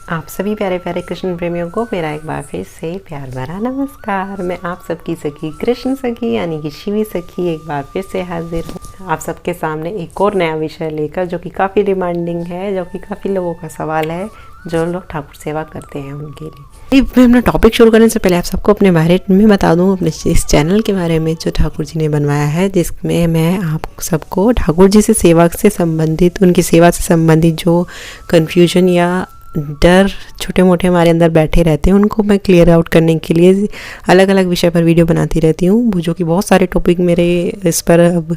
आप सभी प्यारे प्यारे कृष्ण प्रेमियों को मेरा एक बार फिर से प्यार भरा नमस्कार। मैं आप सबकी सखी कृष्ण सखी यानी कि शिवी सखी एक बार फिर से हाजिर हूँ आप सबके सामने एक और नया विषय लेकर, जो कि काफ़ी डिमांडिंग है, जो कि काफ़ी लोगों का सवाल है जो लोग ठाकुर सेवा करते हैं उनके लिए। मैं अपना टॉपिक शुरू करने से पहले आप सबको अपने बारे में बता दूं, अपने इस चैनल के बारे में जो ठाकुर जी ने बनवाया है, जिसमें मैं आप सबको ठाकुर जी से सेवा से संबंधित, उनकी सेवा से संबंधित जो कन्फ्यूजन या डर छोटे मोटे हमारे अंदर बैठे रहते हैं उनको मैं क्लियर आउट करने के लिए अलग अलग विषय पर वीडियो बनाती रहती हूँ, जो कि बहुत सारे टॉपिक मेरे इस पर अब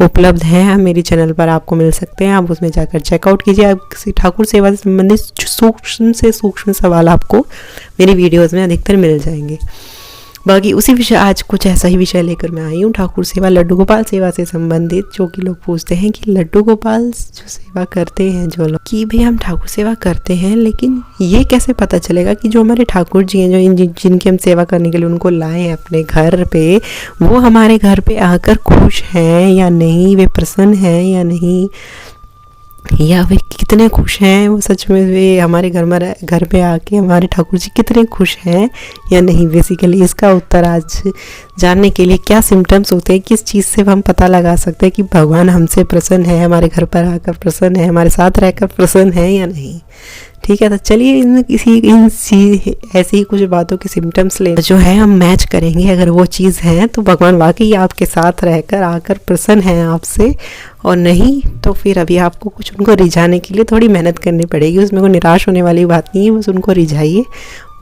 उपलब्ध हैं, मेरी चैनल पर आपको मिल सकते हैं। आप उसमें जाकर चेकआउट कीजिए। आप किसी ठाकुर सेवा से संबंधित सूक्ष्म से सूक्ष्म सवाल आपको मेरी वीडियोज़ में अधिकतर मिल जाएंगे। बाकी उसी विषय आज कुछ ऐसा ही विषय लेकर मैं आई हूँ, ठाकुर सेवा लड्डू गोपाल सेवा से संबंधित, जो कि लोग पूछते हैं कि लड्डू गोपाल जो सेवा करते हैं जो लोग, कि भाई हम ठाकुर सेवा करते हैं, लेकिन ये कैसे पता चलेगा कि जो हमारे ठाकुर जी हैं, जो जिनकी हम सेवा करने के लिए उनको लाए हैं अपने घर पे, वो हमारे घर पे आकर खुश हैं या नहीं, वे प्रसन्न हैं या नहीं, या वे कितने खुश हैं, वो सच में वे हमारे घर पे आके हमारे ठाकुर जी कितने खुश हैं या नहीं। बेसिकली इसका उत्तर आज जानने के लिए क्या सिम्टम्स होते हैं, किस चीज़ से हम पता लगा सकते हैं कि भगवान हमसे प्रसन्न है, हमारे घर पर आकर प्रसन्न है, हमारे साथ रहकर प्रसन्न है या नहीं। ठीक है, तो चलिए ऐसी ही कुछ बातों के सिम्टम्स ले जो है हम मैच करेंगे। अगर वो चीज़ है तो भगवान वाकई आपके साथ रहकर आकर प्रसन्न है आपसे, और नहीं तो फिर अभी आपको कुछ उनको रिझाने के लिए थोड़ी मेहनत करनी पड़ेगी। उसमें कोई निराश होने वाली बात नहीं है, बस उनको रिझाइए।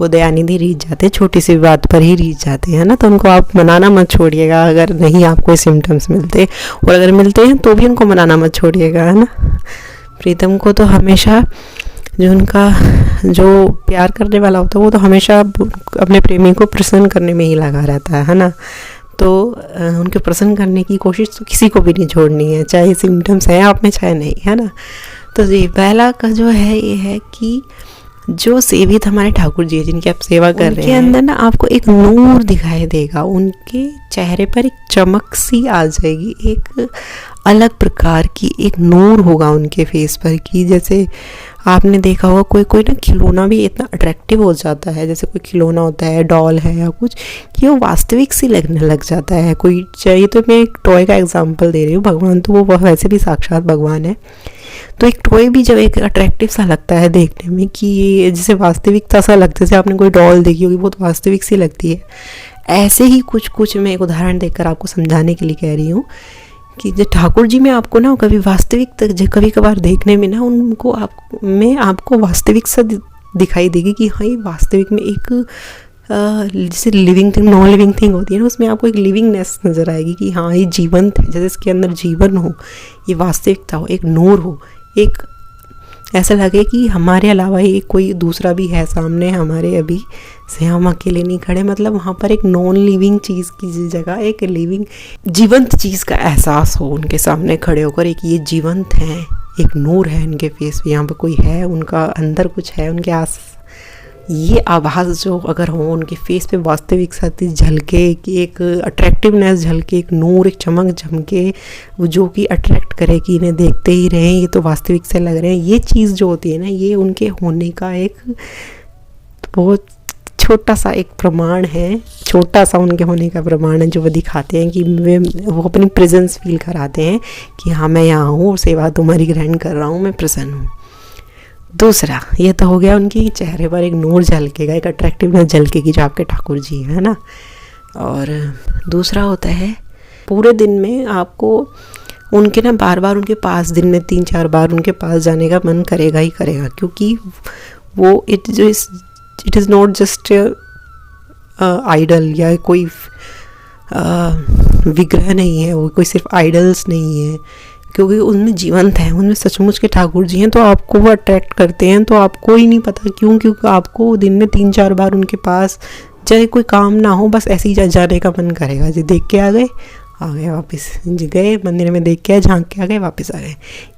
वो दयानिधि रीझ जाते हैं, छोटी सी बात पर ही रीझ जाते हैं ना, तो उनको आप मनाना मत छोड़िएगा अगर नहीं आपको सिम्टम्स मिलते, और अगर मिलते हैं तो भी उनको मनाना मत छोड़िएगा, है ना। प्रीतम को तो हमेशा जो उनका जो प्यार करने वाला होता है वो तो हमेशा अपने प्रेमी को प्रसन्न करने में ही लगा रहता है ना। तो उनके प्रसन्न करने की कोशिश तो किसी को भी नहीं छोड़नी है, चाहे सिम्टम्स हैं आप में चाहे नहीं, है ना। तो ये पहला का जो है ये है कि जो सेवित हमारे ठाकुर जी जिनकी आप सेवा कर रहे हैं, उनके अंदर ना आपको एक नूर दिखाई देगा, उनके चेहरे पर एक चमक सी आ जाएगी, एक अलग प्रकार की एक नूर होगा उनके फेस पर, कि जैसे आपने देखा होगा कोई ना खिलौना भी इतना अट्रैक्टिव हो जाता है, जैसे कोई खिलौना होता है, डॉल है या कुछ, कि वो वास्तविक सी लगने लग जाता है। कोई चाहिए तो मैं एक टॉय का एग्जांपल दे रही हूँ, भगवान तो वो वैसे भी साक्षात भगवान है, तो एक टॉय भी जब एक अट्रैक्टिव सा लगता है देखने में, कि ये जैसे वास्तविकता सा लगता है, जैसे आपने कोई डॉल देखी होगी बहुत वास्तविक सी लगती है, ऐसे ही कुछ मैं एक उदाहरण देकर आपको समझाने के लिए कह रही हूँ कि जो ठाकुर जी में आपको ना कभी वास्तविक कभी कभार देखने में ना उनको आपको वास्तविक सा दिखाई देगी, कि हाँ ये वास्तविक में एक जैसे living thing, non living thing होती है ना, उसमें आपको एक लिविंगनेस नज़र आएगी कि हाँ ये जीवंत है, जैसे इसके अंदर जीवन हो, ये वास्तविकता हो, एक नूर हो, एक ऐसा लगे कि हमारे अलावा ये कोई दूसरा भी है सामने हमारे, अभी से हम अकेले नहीं खड़े, मतलब वहाँ पर एक नॉन लिविंग चीज़ की जगह एक लिविंग जीवंत चीज़ का एहसास हो उनके सामने खड़े होकर, एक ये जीवंत हैं, एक नूर है इनके फेस पे, यहाँ पर कोई है, उनका अंदर कुछ है, उनके आस ये आभास जो अगर हो उनके फेस पे वास्तविक साथी झलके, कि एक अट्रैक्टिवनेस झलके, एक नूर, एक चमक झमके, वो जो कि अट्रैक्ट करे कि इन्हें देखते ही रहें, ये तो वास्तविक से लग रहे हैं, ये चीज़ जो होती है ना, ये उनके होने का एक बहुत छोटा सा एक प्रमाण है, छोटा सा उनके होने का प्रमाण है, जो वो दिखाते हैं कि वो अपनी प्रेजेंस फील कराते हैं कि हाँ मैं यहाँ हूँ और सेवा तुम्हारी ग्रहण कर रहा हूँ, मैं प्रसन्न हूँ। दूसरा ये तो हो गया उनकी चेहरे पर एक नूर झलकेगा, एक अट्रैक्टिवनेस झलकेगी जो आपके ठाकुर जी है ना। और दूसरा होता है पूरे दिन में आपको उनके ना बार बार उनके पास, दिन में 3-4 बार उनके पास जाने का मन करेगा ही करेगा, क्योंकि वो it is not just idol या कोई विग्रह नहीं है, वो कोई सिर्फ आइडल्स नहीं है, क्योंकि उनमें जीवंत है, उनमें सचमुच के ठाकुर जी हैं, तो आपको वो अट्रैक्ट करते हैं। तो आपको ही नहीं पता क्यों, क्योंकि आपको दिन में 3-4 बार उनके पास, चाहे कोई काम ना हो, बस ऐसे ही जाने का मन करेगा, जो देख के आ गए वापस, गए मंदिर में देख के आए, झांक के आ गए वापस आ गए,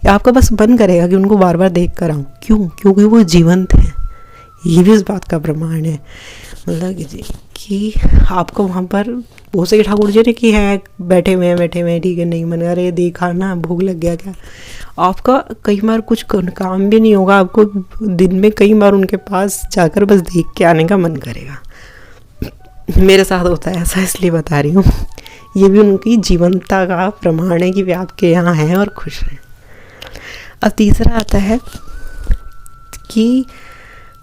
आपका बस मन करेगा कि उनको बार बार देख कर आऊँ। क्यों? क्योंकि वो जीवंत हैं। ये भी इस बात का प्रमाण है, मतलब कि आपको वहाँ पर बहुत से ठाकुर जी ने कि है बैठे हुए हैं ठीक है, नहीं मन, अरे देखा ना भूख लग गया क्या, आपका कई बार कुछ काम भी नहीं होगा, आपको दिन में कई बार उनके पास जाकर बस देख के आने का मन करेगा। मेरे साथ होता है ऐसा, इसलिए बता रही हूँ। ये भी उनकी जीवंतता का प्रमाण है कि वे आपके यहाँ हैं और खुश हैं। अब तीसरा आता है कि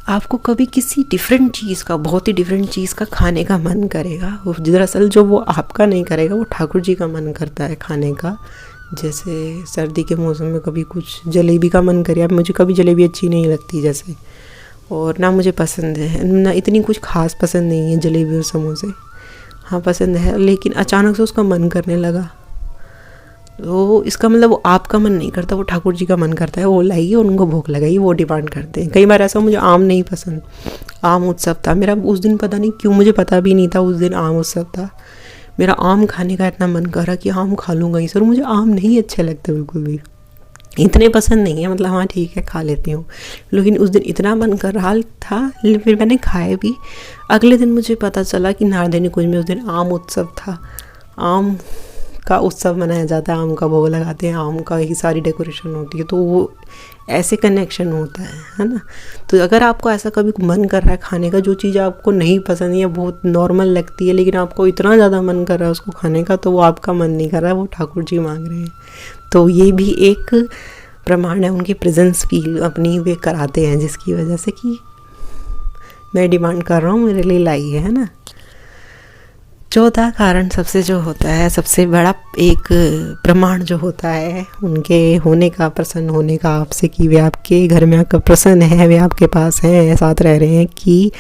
आपको कभी किसी डिफरेंट चीज़ का, बहुत ही डिफरेंट चीज़ का खाने का मन करेगा। वो दरअसल जो वो आपका नहीं करेगा, वो ठाकुर जी का मन करता है खाने का। जैसे सर्दी के मौसम में कभी कुछ जलेबी का मन करे। अब मुझे कभी जलेबी अच्छी नहीं लगती जैसे, और ना मुझे पसंद है, ना इतनी कुछ खास पसंद नहीं है जलेबी और समोसे। हाँ पसंद है, लेकिन अचानक से उसका मन करने लगा, तो इसका मतलब वो आपका मन नहीं करता, वो ठाकुर जी का मन करता है। वो लाइए और उनको भूख लगाइए, वो डिमांड करते हैं। कई बार ऐसा, मुझे आम नहीं पसंद, आम उत्सव था मेरा उस दिन, पता नहीं क्यों, मुझे पता भी नहीं था उस दिन आम उत्सव था। मेरा आम खाने का इतना मन कर रहा कि आम खा लूँगा ही सर। मुझे आम नहीं अच्छे लगते बिल्कुल भी, इतने पसंद नहीं है, मतलब हाँ ठीक है खा लेती हूँ, लेकिन उस दिन इतना मन कर रहा था, फिर मैंने खाए भी। अगले दिन मुझे पता चला कि नारदेनी कुंज में उस दिन आम उत्सव था, आम का उत्सव मनाया जाता है, आम का भोग लगाते हैं, आम का ही सारी डेकोरेशन होती है, तो वो ऐसे कनेक्शन होता है ना। तो अगर आपको ऐसा कभी मन कर रहा है खाने का, जो चीज़ आपको नहीं पसंद है, बहुत नॉर्मल लगती है, लेकिन आपको इतना ज़्यादा मन कर रहा है उसको खाने का, तो वो आपका मन नहीं कर रहा है, वो ठाकुर जी मांग रहे हैं। तो ये भी एक प्रमाण है, उनकी प्रेजेंस फील अपनी वे कराते हैं, जिसकी वजह से कि मैं डिमांड कर रहा हूँ, मेरे लिए लाइए, है ना। चौथा कारण सबसे जो होता है, सबसे बड़ा एक प्रमाण जो होता है उनके होने का, प्रसन्न होने का आपसे, कि वे आपके घर में आकर प्रसन्न है, वे आपके पास हैं, साथ रह रहे हैं, कि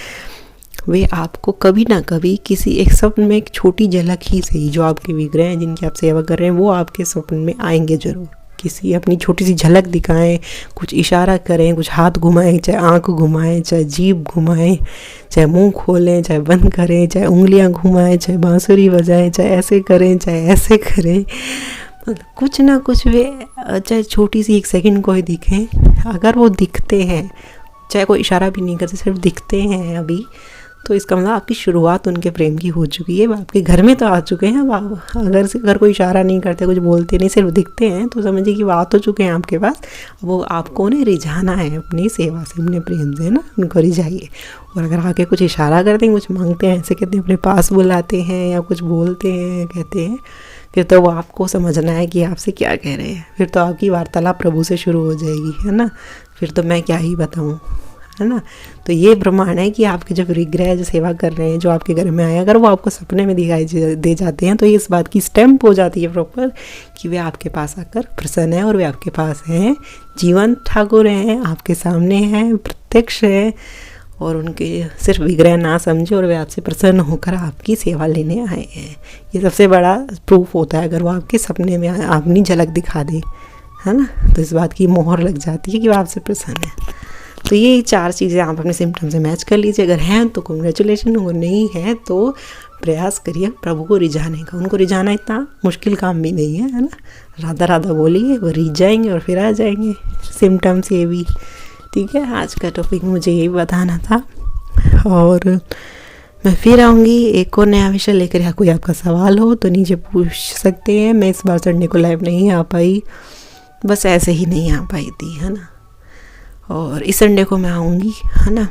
वे आपको कभी ना कभी किसी एक स्वप्न में, एक छोटी झलक ही सही, जो आपके विग्रह हैं जिनकी आप सेवा कर रहे हैं, वो आपके स्वप्न में आएंगे जरूर। किसी अपनी छोटी सी झलक दिखाएं, कुछ इशारा करें, कुछ हाथ घुमाएं, चाहे आंख घुमाएं, चाहे जीभ घुमाएं, चाहे मुंह खोलें, चाहे बंद करें, चाहे उंगलियां घुमाएं, चाहे बांसुरी बजाएं, चाहे ऐसे करें, चाहे ऐसे करें, कुछ ना कुछ वे, चाहे छोटी सी 1 सेकंड को ही दिखें, अगर वो दिखते हैं, चाहे कोई इशारा भी नहीं करते, सिर्फ दिखते हैं अभी, तो इसका मतलब आपकी शुरुआत उनके प्रेम की हो चुकी है। आपके घर में तो आ चुके हैं। अब अगर कोई इशारा नहीं करते, कुछ बोलते नहीं, सिर्फ दिखते हैं, तो समझिए कि वो आ तो चुके हैं आपके पास। वो आपको उन्हें रिझाना है अपनी सेवा से, अपने प्रेम से, ना, उनको रिझाइए। और अगर आके कुछ इशारा करते हैं, कुछ मांगते हैं, ऐसे कहते हैं अपने पास बुलाते हैं, या कुछ बोलते हैं, कहते हैं, फिर तो वो आपको समझना है कि आपसे क्या कह रहे हैं। फिर तो आपकी वार्तालाप प्रभु से शुरू हो जाएगी, है ना। फिर तो मैं क्या ही बताऊँ, है ना। तो ये प्रमाण है कि आपके जो विग्रह जो सेवा कर रहे हैं, जो आपके घर में आए, अगर वो आपको सपने में दिखाई दे जाते हैं, तो ये इस बात की स्टैम्प हो जाती है प्रॉपर कि वे आपके पास आकर प्रसन्न है, और वे आपके पास हैं, जीवंत ठाकुर हैं, आपके सामने हैं, प्रत्यक्ष है, और उनके सिर्फ विग्रह ना समझे, और वे आपसे प्रसन्न होकर आपकी सेवा लेने आए हैं। ये सबसे बड़ा प्रूफ होता है, अगर वो आपके सपने में अपनी झलक दिखा दे, है ना, तो इस बात की मोहर लग जाती है कि वो आपसे प्रसन्न है। तो ये 4 चीज़ें आप अपने सिम्टम से मैच कर लीजिए। अगर हैं तो कॉन्ग्रेचुलेशन, अगर नहीं है तो प्रयास करिए प्रभु को रिझाने का। उनको रिझाना इतना मुश्किल काम भी नहीं है ना। राधा राधा बोलिए, वो रिझ जाएंगे और फिर आ जाएंगे सिम्टम्स ये भी। ठीक है, आज का टॉपिक मुझे यही बताना था, और मैं फिर आऊँगी एक और नया विषय लेकर। या कोई आपका सवाल हो तो नीचे पूछ सकते हैं। मैं इस बार संडे को लाइव नहीं आ पाई, बस ऐसे ही नहीं आ पाई थी, है ना। और इस संडे को मैं आऊँगी, है ना।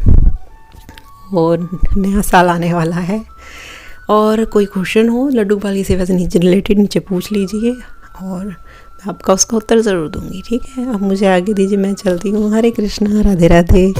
और नया साल आने वाला है, और कोई क्वेश्चन हो लड्डू गोपाल की सेवा से नीचे रिलेटेड, नीचे पूछ लीजिए, और मैं आपका उसका उत्तर ज़रूर दूँगी। ठीक है, अब मुझे आगे दीजिए, मैं चलती हूँ। हरे कृष्णा, राधे राधे।